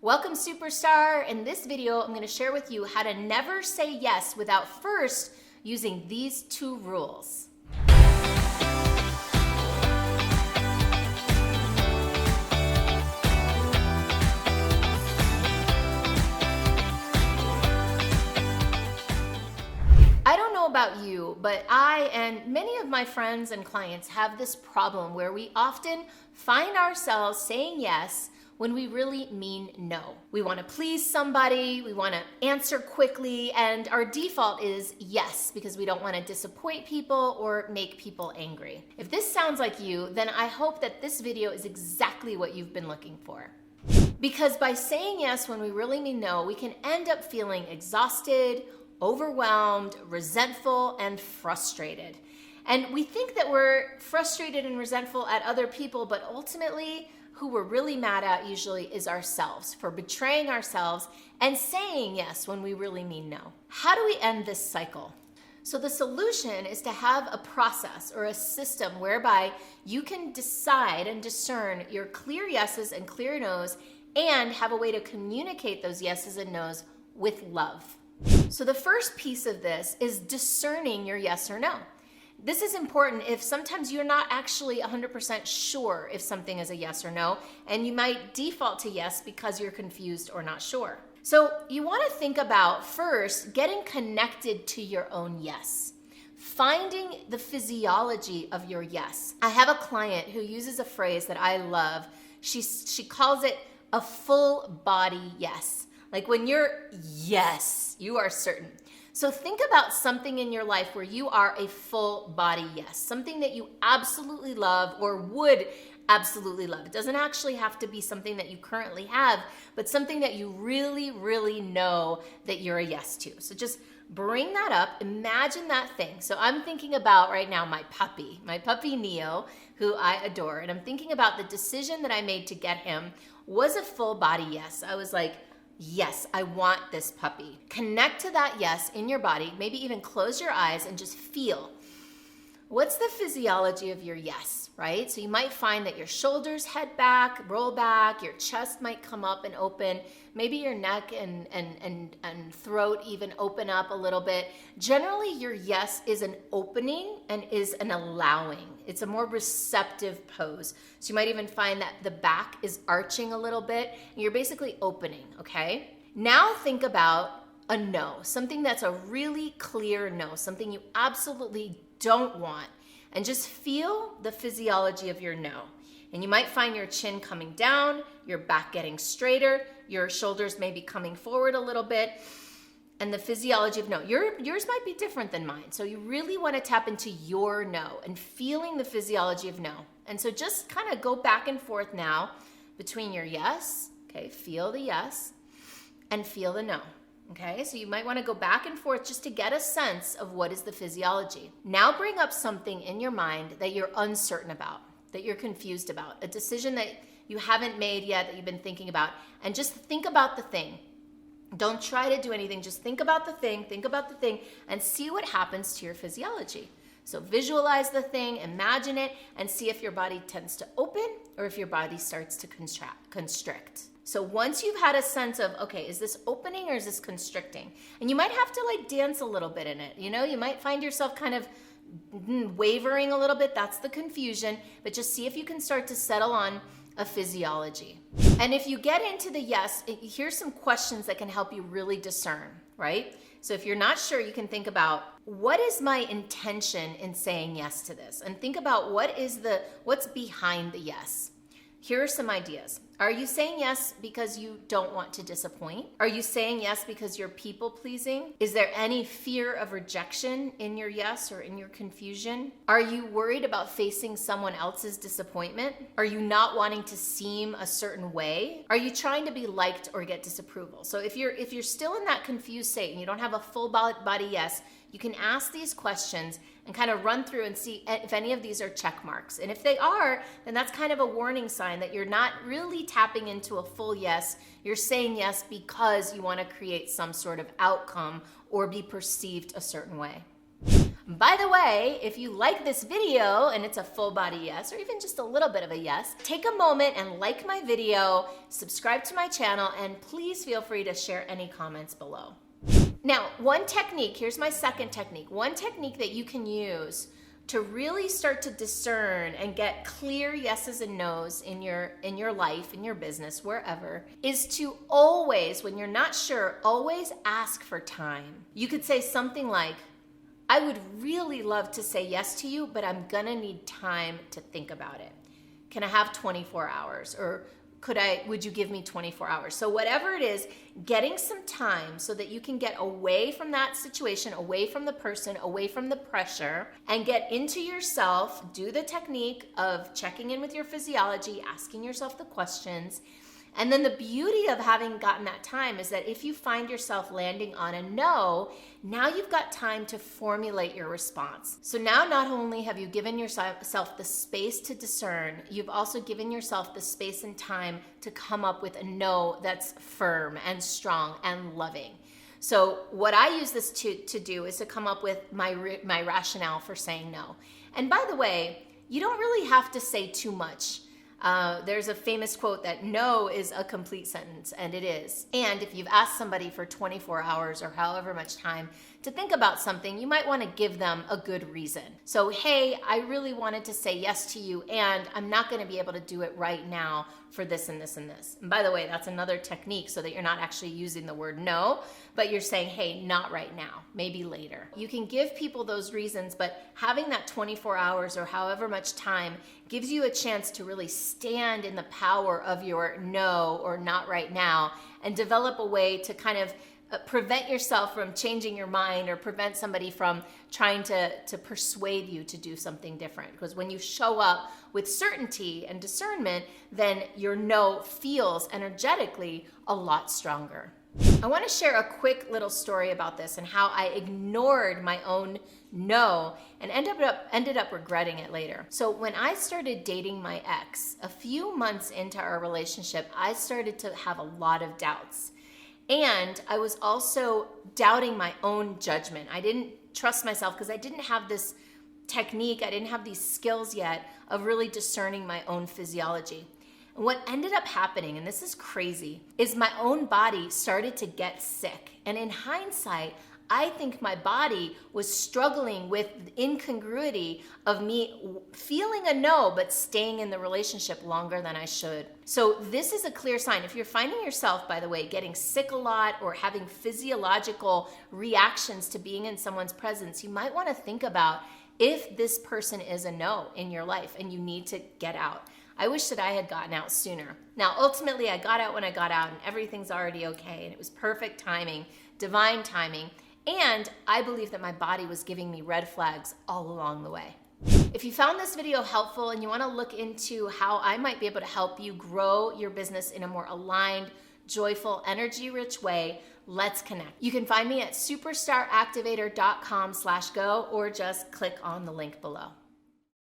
Welcome, superstar. In this video, I'm going to share with you how to never say yes without first using these two rules. I don't know about you, but I and many of my friends and clients have this problem where we often find ourselves saying yes when we really mean no. We want to please somebody, we want to answer quickly, and our default is yes because we don't want to disappoint people or make people angry. If this sounds like you, then I hope that this video is exactly what you've been looking for. Because by saying yes when we really mean no, we can end up feeling exhausted, overwhelmed, resentful, and frustrated. And we think that we're frustrated and resentful at other people, but ultimately, who we're really mad at usually is ourselves for betraying ourselves and saying yes when we really mean no. How do we end this cycle? So the solution is to have a process or a system whereby you can decide and discern your clear yeses and clear nos and have a way to communicate those yeses and nos with love. So the first piece of this is discerning your yes or no. This is important if sometimes you're not actually 100% sure if something is a yes or no, and you might default to yes because you're confused or not sure. So you want to think about first getting connected to your own yes, finding the physiology of your yes. I have a client who uses a phrase that I love. She calls it a full body yes. Like when you're yes, you are certain. So think about something in your life where you are a full body yes, something that you absolutely love or would absolutely love. It doesn't actually have to be something that you currently have, but something that you really, really know that you're a yes to. So just bring that up, imagine that thing. So I'm thinking about right now my puppy Neo, who I adore, and I'm thinking about the decision that I made to get him was a full body yes. I was like, yes, I want this puppy. Connect to that yes in your body. Maybe even close your eyes and just feel. What's the physiology of your yes, right? So you might find that your shoulders head back, roll back, your chest might come up and open. Maybe your neck and throat even open up a little bit. Generally, your yes is an opening and is an allowing. It's a more receptive pose. So you might even find that the back is arching a little bit and you're basically opening, okay? Now think about a no, something that's a really clear no, something you absolutely don't want, and just feel the physiology of your no. And you might find your chin coming down, your back getting straighter, your shoulders may be coming forward a little bit, and the physiology of no. Yours might be different than mine. So you really want to tap into your no and feeling the physiology of no. And so just kind of go back and forth now between your yes, okay, feel the yes, and feel the no. Okay, so you might want to go back and forth just to get a sense of what is the physiology. Now bring up something in your mind that you're uncertain about, that you're confused about, a decision that you haven't made yet that you've been thinking about, and just think about the thing. Don't try to do anything, just think about the thing, and see what happens to your physiology. So visualize the thing, imagine it, and see if your body tends to open or if your body starts to constrict. So once you've had a sense of, okay, is this opening or is this constricting? And you might have to like dance a little bit in it. You know, you might find yourself kind of wavering a little bit. That's the confusion. But just see if you can start to settle on a physiology. And if you get into the yes, here's some questions that can help you really discern, right? So if you're not sure, you can think about, what is my intention in saying yes to this? And think about what's behind the yes. Here are some ideas. Are you saying yes because you don't want to disappoint? Are you saying yes because you're people pleasing? Is there any fear of rejection in your yes or in your confusion? Are you worried about facing someone else's disappointment? Are you not wanting to seem a certain way? Are you trying to be liked or get disapproval? So if you're still in that confused state and you don't have a full body yes, you can ask these questions and kind of run through and see if any of these are check marks. And if they are, then that's kind of a warning sign that you're not really tapping into a full yes. You're saying yes because you want to create some sort of outcome or be perceived a certain way. By the way, if you like this video and it's a full body yes, or even just a little bit of a yes, take a moment and like my video, subscribe to my channel, and please feel free to share any comments below. Now, one technique, here's my second technique. One technique that you can use to really start to discern and get clear yeses and nos in your life, in your business, wherever, is to always, when you're not sure, always ask for time. You could say something like, I would really love to say yes to you, but I'm gonna need time to think about it. Can I have 24 hours? Or would you give me 24 hours? So whatever it is, getting some time so that you can get away from that situation, away from the person, away from the pressure, and get into yourself, do the technique of checking in with your physiology, asking yourself the questions. And then the beauty of having gotten that time is that if you find yourself landing on a no, now you've got time to formulate your response. So now not only have you given yourself the space to discern, you've also given yourself the space and time to come up with a no that's firm and strong and loving. So what I use this to do is to come up with my rationale for saying no. And by the way, you don't really have to say too much. There's a famous quote that no is a complete sentence, and it is. And if you've asked somebody for 24 hours or however much time to think about something, you might want to give them a good reason. So, hey, I really wanted to say yes to you, and I'm not going to be able to do it right now for this and this and this. And by the way, that's another technique so that you're not actually using the word no, but you're saying, hey, not right now, maybe later. You can give people those reasons, but having that 24 hours or however much time gives you a chance to really stand in the power of your no or not right now and develop a way to kind of prevent yourself from changing your mind or prevent somebody from trying to persuade you to do something different. Because when you show up with certainty and discernment, then your no feels energetically a lot stronger. I want to share a quick little story about this and how I ignored my own no and ended up regretting it later. So when I started dating my ex, a few months into our relationship, I started to have a lot of doubts. And I was also doubting my own judgment. I didn't trust myself because I didn't have this technique, I didn't have these skills yet of really discerning my own physiology. And what ended up happening, and this is crazy, is my own body started to get sick. And in hindsight, I think my body was struggling with the incongruity of me feeling a no, but staying in the relationship longer than I should. So this is a clear sign. If you're finding yourself, by the way, getting sick a lot or having physiological reactions to being in someone's presence, you might want to think about if this person is a no in your life and you need to get out. I wish that I had gotten out sooner. Now, ultimately, I got out when I got out and everything's already okay. And it was perfect timing, divine timing. And I believe that my body was giving me red flags all along the way. If you found this video helpful and you want to look into how I might be able to help you grow your business in a more aligned, joyful, energy-rich way, let's connect. You can find me at superstaractivator.com/go or just click on the link below.